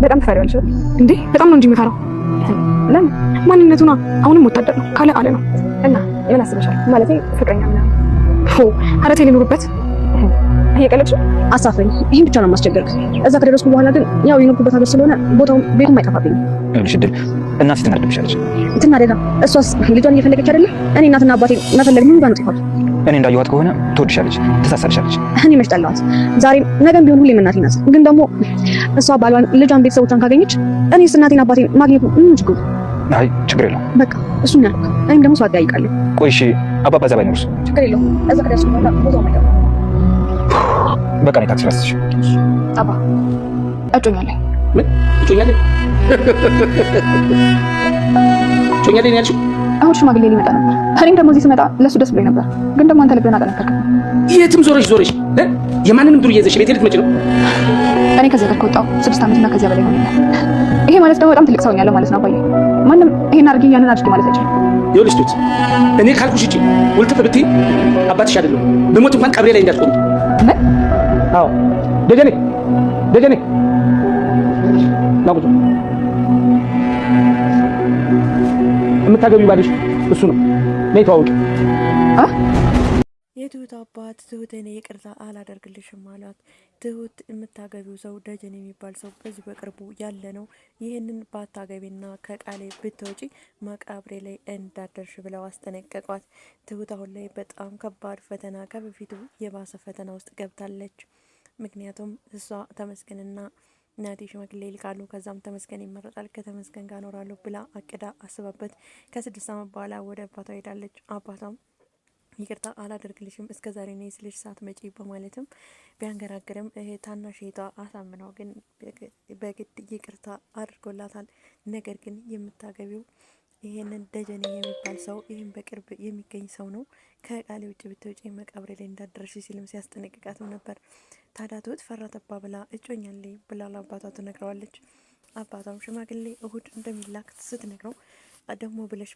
በጣም ትፈሪዋለሽ እንዴ? በጣም ነው እንጂ የሚፈራው። ለምን? ማንነቱ ነው። አሁንም ወታደር ነው ካለ አለ ነው። እና ምን አስበሻል? ማለቴ ፍቅረኛ ምናምን? ኧረ ተይ ልኑርበት። እየቀለድሽ አሳፍረኝ። ይሄን ብቻ ነው የማስቸገርክ። እዛ ከደረስኩ በኋላ ግን ያው የኖርኩበት ሀገር ስለሆነ ቦታው ቤቱም አይጠፋብኝም። እሺ ድል እናት ትናደድብሻለች። ትናደዳ። እሷስ ልጇን እየፈለገች አይደለ? እኔ እናትና አባቴ መፈለግ ምን ጋር ነው ጥፋቱ? እኔ እንዳየኋት ከሆነ ትወድሻለች፣ ትሳሳልሻለች። እኔ መች ጠላኋት? ዛሬም ነገም ቢሆን ሁሌም እናቴ ናት። ግን ደግሞ እሷ ባሏን፣ ልጇን፣ ቤተሰቦቿን ካገኘች እኔስ እናቴን አባቴን ማግኘቱ ምን ችግሩ? አይ ችግር የለውም። በቃ እሱን ያልኩ። እኔም ደግሞ ሰው አጠያይቃለሁ። ቆይ እሺ አባባ እዛ ባይኖርስ? ችግር የለውም። እዛ ከደረስኩ በኋላ ቦታው አይጠፋም። በቃ እኔ ታክሲ ላስይዝሽ። አባ እጮኛለሁ። ምን እጮኛለሁ? እጮኛለሁ ያልሽው? አሁን ሽማግሌ ሊመጣ ነበር። እኔም ደግሞ እዚህ ስመጣ ለሱ ደስ ብሎኝ ነበር። ግን ደግሞ አንተ ልብህን አጠነከርከው። የትም ዞረሽ የማንንም ዱር ይዘሽ ቤት ልትመጪ ነው? እኔ ከዚህ ጋር ከወጣሁ 6 ዓመትና ከዚያ በላይ ሆነኛል። ይሄ ማለት ደግሞ በጣም ትልቅ ሰው ነኝ ያለው ማለት ነው አባዬ። ማንም ይሄን አድርጊ ያንን አድርጊ ማለት አይችልም። ይኸውልሽ ቱት፣ እኔ ካልኩሽ እጪ ውልጥፍ ብትይ አባትሽ አይደለም በሞት እንኳን ቀብሬ ላይ እንዳትቆሚ። ምን? አዎ ደጀኔ ናቁጡ የምታገቢው ባልሽ እሱ ነው። ነይ ተዋውቂ። የትሁት አባት ትሁትን ይቅርታ አላደርግልሽም አላት። ትሁት የምታገቢው ሰው ደጀን የሚባል ሰው በዚህ በቅርቡ ያለ ነው። ይህንን ባታገቢና ከቃሌ ብትወጪ መቃብሬ ላይ እንዳደርሽ ብለው አስጠነቀቋት። ትሁት አሁን ላይ በጣም ከባድ ፈተና፣ ከበፊቱ የባሰ ፈተና ውስጥ ገብታለች። ምክንያቱም እሷ ተመስገንና እናቴ ሽማግሌ ይልካሉ፣ ከዛም ተመስገን ይመረጣል፣ ከተመስገን ጋር እኖራለሁ ብላ አቅዳ አስባበት ከ6 ዓመት በኋላ ወደ አባቷ ሄዳለች። አባቷም ይቅርታ አላደርግልሽም እስከ ዛሬ ነው ስልሽ ሳትመጪ በማለትም ቢያንገራግርም ታናሽ እህቷ አሳምነው ግን በግድ ይቅርታ አድርጎላታል። ነገር ግን የምታገቢው ይሄንን ደጀኔ የሚባል ሰው ይህም በቅርብ የሚገኝ ሰው ነው፣ ከቃሌ ውጭ ብትወጪ መቃብሬ ላይ እንዳደርሽ ሲልም ሲያስጠነቅቃትም ነበር። ታዲያ ትሁት ፈራ ተባ ብላ እጮኛለሁ ብላ ለአባቷ ትነግረዋለች። አባቷም ሽማግሌ እሁድ እንደሚላክ ስትነግረው ደግሞ ብለሽ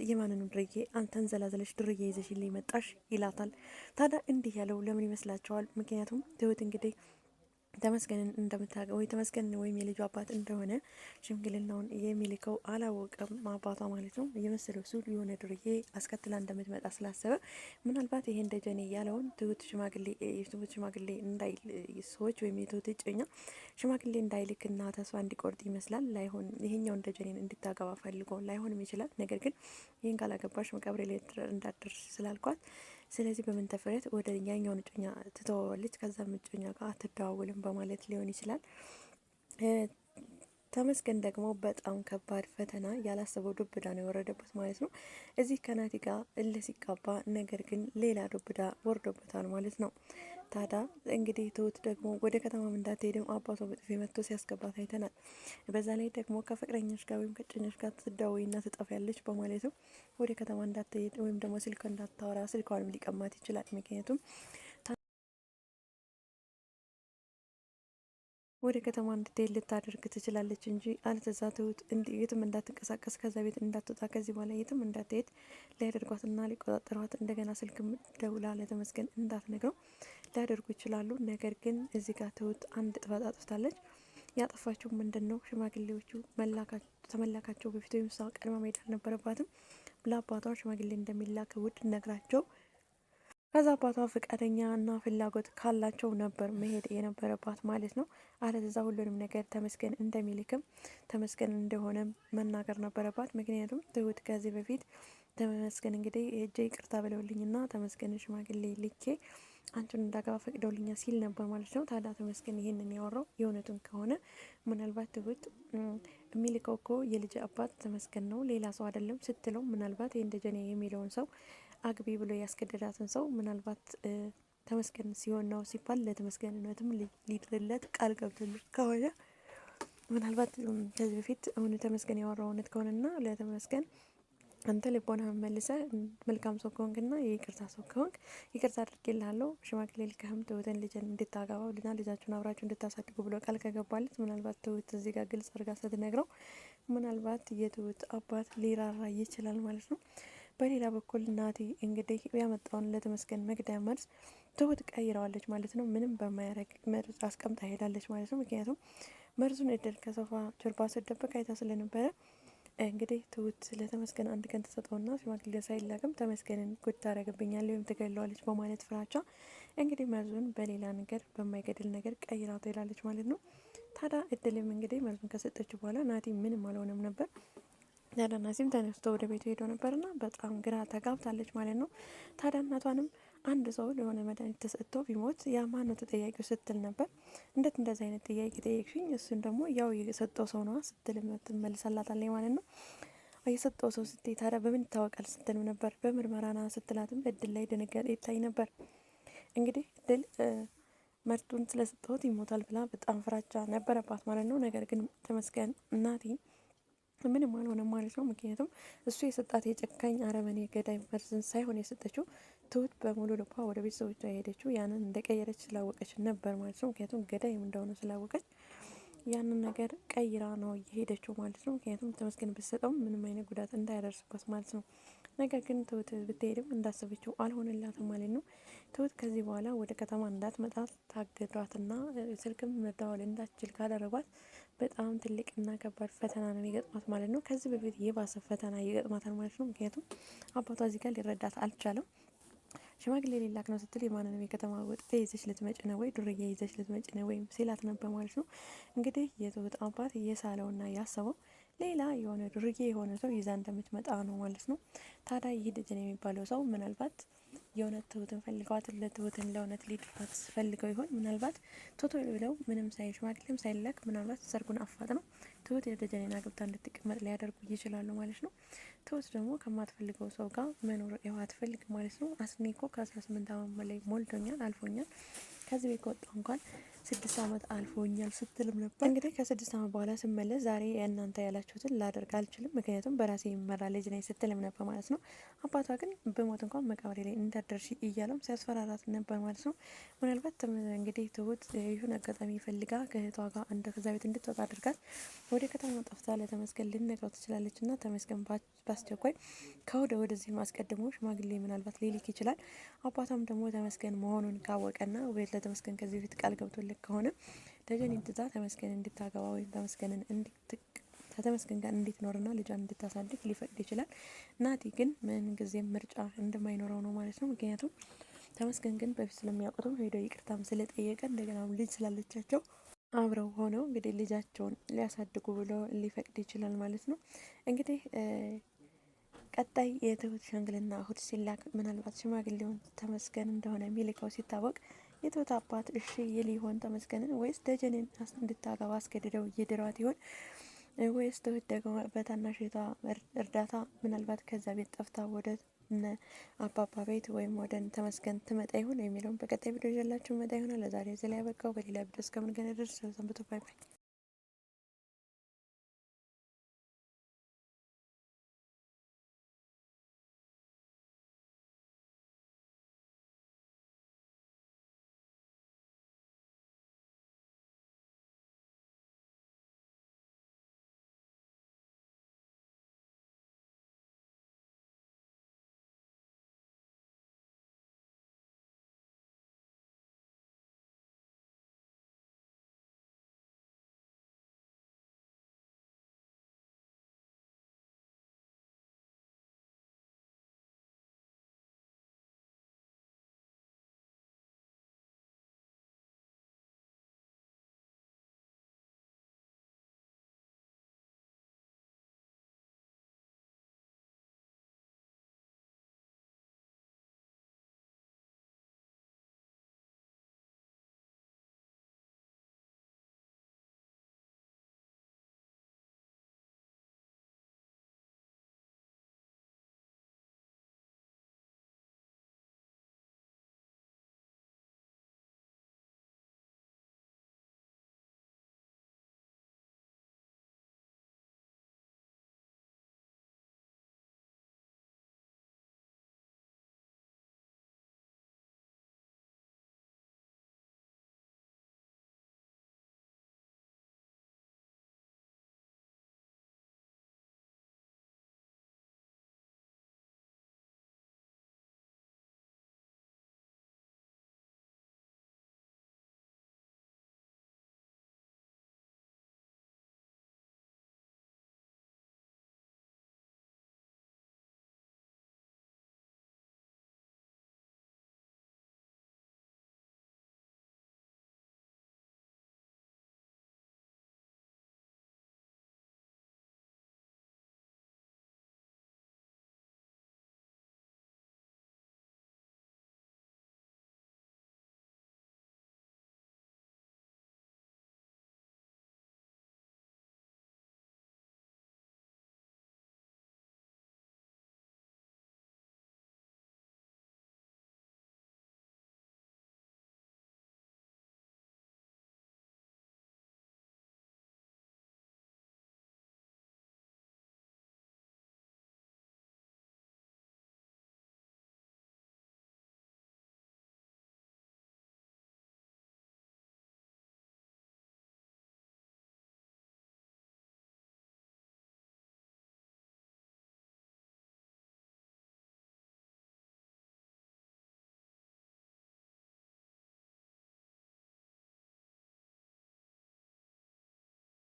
የማንንም ድርዬ አንተን ዘላዘለሽ ድርዬ ይዘሽልኝ መጣሽ ይላታል። ታዲያ እንዲህ ያለው ለምን ይመስላችኋል? ምክንያቱም ትሁት እንግዲህ ተመስገንን እንደምታውቀው ወይ ተመስገን ወይም የልጁ አባት እንደሆነ ሽምግልናውን የሚልከው አላወቀም አባቷ ማለት ነው። የመሰለው እሱ የሆነ ድርዬ አስከትላ እንደምትመጣ ስላሰበ ምናልባት ይሄ እንደጀኔ ያለውን ትሁት ሽማግሌ እንዳይል ሰዎች ወይም የትሁት እጮኛ ሽማግሌ እንዳይልክና ተስፋ እንዲቆርጥ ይመስላል። ላይሆን ይሄኛው እንደጀኔን እንድታገባ ፈልጎ ላይሆንም ይችላል። ነገር ግን ይህን ካላገባሽ መቃብሬ ላይ እንዳደርሽ ስላልኳት ስለዚህ በምን ተፈረት ወደ ያኛውን እጮኛ ትተዋዋለች፣ ከዛም እጮኛ ጋር አትደዋወልም በማለት ሊሆን ይችላል። ተመስገን ደግሞ በጣም ከባድ ፈተና ያላሰበው ዱብዳ ነው የወረደበት ማለት ነው። እዚህ ከናቲ ጋር እልህ ሲጋባ፣ ነገር ግን ሌላ ዱብዳ ወርዶበታል ማለት ነው። ታዲያ እንግዲህ ትሁት ደግሞ ወደ ከተማም እንዳትሄድም አባቷ በጥፊ መጥቶ ሲያስገባት አይተናል። በዛ ላይ ደግሞ ከፍቅረኞች ጋር ወይም ከጭኞች ጋር ትደውይና ትጠፊያለች በማለትም ወደ ከተማ እንዳትሄድ ወይም ደግሞ ስልክ እንዳታወራ ስልኳንም ሊቀማት ይችላል። ምክንያቱም ወደ ከተማ እንድትሄድ ልታደርግ ትችላለች እንጂ አለተዛ ትሁት የትም እንዳትንቀሳቀስ ከዛ ቤት እንዳትወጣ ከዚህ በኋላ የትም እንዳትሄድ ሊያደርጓትና ሊቆጣጠሯት እንደገና ስልክ ደውላ ለተመስገን እንዳትነግረው ሊያደርጉ ይችላሉ። ነገር ግን እዚህ ጋር ትሁት አንድ ጥፋት አጥፍታለች። ያጠፋችው ምንድን ነው? ሽማግሌዎቹ ተመላካቸው በፊት ወይም እሷ ቀድማ መሄድ አልነበረባትም። ለአባቷ ሽማግሌ እንደሚላክ ውድ ነግራቸው ከዛ አባቷ ፈቃደኛ እና ፍላጎት ካላቸው ነበር መሄድ የነበረባት ማለት ነው። አለዛ ሁሉንም ነገር ተመስገን እንደሚልክም ተመስገን እንደሆነ መናገር ነበረባት። ምክንያቱም ትሁት ከዚህ በፊት ተመስገን እንግዲህ እጄ ይቅርታ ብለውልኝና ተመስገን ሽማግሌ ልኬ አንቺን እንዳገባ ፈቅደውልኛል ሲል ነበር ማለት ነው። ታዲያ ተመስገን ይሄንን ያወራው የእውነቱን ከሆነ ምናልባት ትሁት የሚልከው እኮ የልጅ አባት ተመስገን ነው ሌላ ሰው አይደለም ስትለው ምናልባት ይሄ እንደጀኔ የሚለውን ሰው አግቢ ብሎ ያስገደዳትን ሰው ምናልባት ተመስገን ሲሆን ነው ሲባል ለተመስገንነትም ሊድርለት ቃል ገብቶልኝ ከሆነ ምናልባት ከዚህ በፊት አሁን ተመስገን ያወራው እውነት ከሆነና ለተመስገን አንተ ልቦና መልሰ መልካም ሰው ከሆንክና የይቅርታ ሰው ከሆንክ ይቅርታ አድርጌልሃለሁ፣ ሽማግሌ ልከህም ትሁትን ልጅን እንድታገባው ልና ልጃችሁን አብራችሁ እንድታሳድጉ ብሎ ቃል ከገባለት ምናልባት ትሁት እዚህ ጋር ግልጽ አድርጋ ስትነግረው ምናልባት የትሁት አባት ሊራራ ይችላል ማለት ነው። በሌላ በኩል ናቲ እንግዲህ ያመጣውን ለተመስገን መግደያ መርዝ ትሁት ቀይረዋለች ማለት ነው። ምንም በማያረግ መርዝ አስቀምጣ ሄዳለች ማለት ነው። ምክንያቱም መርዙን እድል ከሶፋ ጀርባ ስደበቅ አይታ ስለነበረ እንግዲህ ትሁት ለተመስገን አንድ ቀን ተሰጠውና ሽማግሌ ሳይላክም ተመስገንን ጉድ ታደርግብኛለች ወይም ትገለዋለች በማለት ፍራቻ እንግዲህ መርዙን በሌላ ነገር በማይገድል ነገር ቀይራ ትሄዳለች ማለት ነው። ታዲያ እድልም እንግዲህ መርዙን ከሰጠችው በኋላ ናቲ ምንም አልሆነም ነበር። ታዲያ ናሲም ተነስቶ ወደ ቤቱ ሄዶ ነበርና በጣም ግራ ተጋብታለች ማለት ነው። ታዲያ እናቷንም አንድ ሰው ለሆነ መድኃኒት ተሰጥቶ ቢሞት ያ ማን ነው ተጠያቂው ስትል ነበር። እንዴት እንደዚህ አይነት ጥያቄ ጠየቅሽኝ? እሱን ደግሞ ያው የሰጠው ሰው ነዋ ስትል ትመልሰላታለች ማለት ነው። የሰጠው ሰው ስትይ ታዲያ በምን ይታወቃል ስትልም ነበር። በምርመራና ስትላትም እድል ላይ ድንጋጤ ይታይ ነበር። እንግዲህ እድል መርጡን ስለሰጠሁት ይሞታል ብላ በጣም ፍራቻ ነበረባት ማለት ነው። ነገር ግን ተመስገን እናቴ ምንም አልሆነም ማለት ነው። ምክንያቱም እሱ የሰጣት የጨካኝ አረመኔ ገዳይ መርዝን ሳይሆን የሰጠችው ትሁት በሙሉ ልቧ ወደ ቤተሰቦቿ የሄደችው ያንን እንደቀየረች ስላወቀች ነበር ማለት ነው። ምክንያቱም ገዳይም እንደሆነ ስላወቀች ያንን ነገር ቀይራ ነው የሄደችው ማለት ነው። ምክንያቱም ተመስገን ብትሰጠውም ምንም አይነት ጉዳት እንዳያደርስበት ማለት ነው። ነገር ግን ትሁት ብትሄድም እንዳሰበችው አልሆነላትም ማለት ነው። ትሁት ከዚህ በኋላ ወደ ከተማ እንዳትመጣ ታገዷትና ስልክም መደዋወል እንዳትችል ካደረጓት በጣም ትልቅና ከባድ ፈተና ነው የገጥማት ማለት ነው። ከዚህ በፊት የባሰ ፈተና ይገጥማታል ማለት ነው። ምክንያቱም አባቷ እዚህ ጋር ሊረዳት አልቻለም። ሽማግሌ ሌላክ ነው ስትል የማንንም የከተማ ወጥተ ይዘሽ ልትመጭ ነው ወይ ዱርዬ ይዘሽ ልትመጭ ነው ወይም ሲላት ነበር ማለት ነው። እንግዲህ የትሁት አባት እየሳለውና ያሰበው ሌላ የሆነ ዱርዬ የሆነ ሰው ይዛ እንደምትመጣ ነው ማለት ነው። ታዲያ ይህ ደጀን የሚባለው ሰው ምናልባት የእውነት ትሁትን ፈልገዋት ለትሁትን ለእውነት ሊድሯት ፈልገው ይሆን? ምናልባት ቶቶ ብለው ምንም ሽማግሌም ሳይላክ ምናልባት ሰርጉን አፋጥ ነው ትሁት የደጀኔና ገብታ እንድትቀመጥ ሊያደርጉ ይችላሉ ማለት ነው። ትሁት ደግሞ ከማትፈልገው ሰው ጋር መኖር ያው አትፈልግም ማለት ነው። አስኔ እኮ ከ18 ዓመት በላይ ሞልቶኛል አልፎኛል ከዚህ ቤት ከወጣሁ እንኳን 6 ዓመት አልፎኛል ስትልም ነበር። እንግዲህ ከ6 ዓመት በኋላ ስመለስ ዛሬ እናንተ ያላችሁትን ላደርግ አልችልም፣ ምክንያቱም በራሴ የሚመራ ልጅ ነኝ ስትልም ነበር ማለት ነው። አባቷ ግን በሞት እንኳን መቃብሬ ላይ እንዳደርሽ እያለም ሲያስፈራራት ነበር ማለት ነው። ምናልባት እንግዲህ ትሁት ይሁን አጋጣሚ ፈልጋ ከእህቷ ጋር ከዛ ቤት እንድትወጣ አድርጋት ወደ ከተማ ጠፍታ ለተመስገን ልነግረው ትችላለች እና ተመስገን በአስቸኳይ ወደዚህ ማስቀድሞ ሽማግሌ ምናልባት ሊልክ ይችላል። አባቷም ደግሞ ተመስገን መሆኑን ካወቀና ወይት ለተመስገን ከዚህ በፊት ቃል ገብቶልክ ከሆነ ደጀኔ ትዛ ተመስገን እንድታገባ ወይም ተመስገንን ከተመስገን ጋር እንድትኖርና ልጇን እንድታሳድግ ሊፈቅድ ይችላል። ናቲ ግን ምን ጊዜም ምርጫ እንደማይኖረው ነው ማለት ነው። ምክንያቱም ተመስገን ግን በፊት ስለሚያውቁትም ሄዶ ይቅርታም ስለጠየቀ እንደገና ልጅ ስላለቻቸው አብረው ሆነው እንግዲህ ልጃቸውን ሊያሳድጉ ብሎ ሊፈቅድ ይችላል ማለት ነው። እንግዲህ ቀጣይ የትሁት ሽምግልና እሁድ ሲላክ ምናልባት ሽማግሌውን ተመስገን እንደሆነ የሚልከው ሲታወቅ የትሁት አባት እሺ ይል ይሆን ተመስገንን ወይስ ደጀኔን እንድታገባ አስገድደው እየድሯት ይሆን? ወይስ ትሁት ደግሞ በታናሽቷ እርዳታ ምናልባት ከዛ ቤት ጠፍታ ወደ አባባ ቤት ወይም ወደ ተመስገን ትመጣ ይሆን የሚለውን በቀጣይ ቪዲዮ ይዤላችሁ መጣ ይሆናል። ለዛሬ እዚህ ላይ ያበቃው። በሌላ ቪዲዮ እስከምንገናኝ ድረስ ሰንብቱ። ባይ ባይ።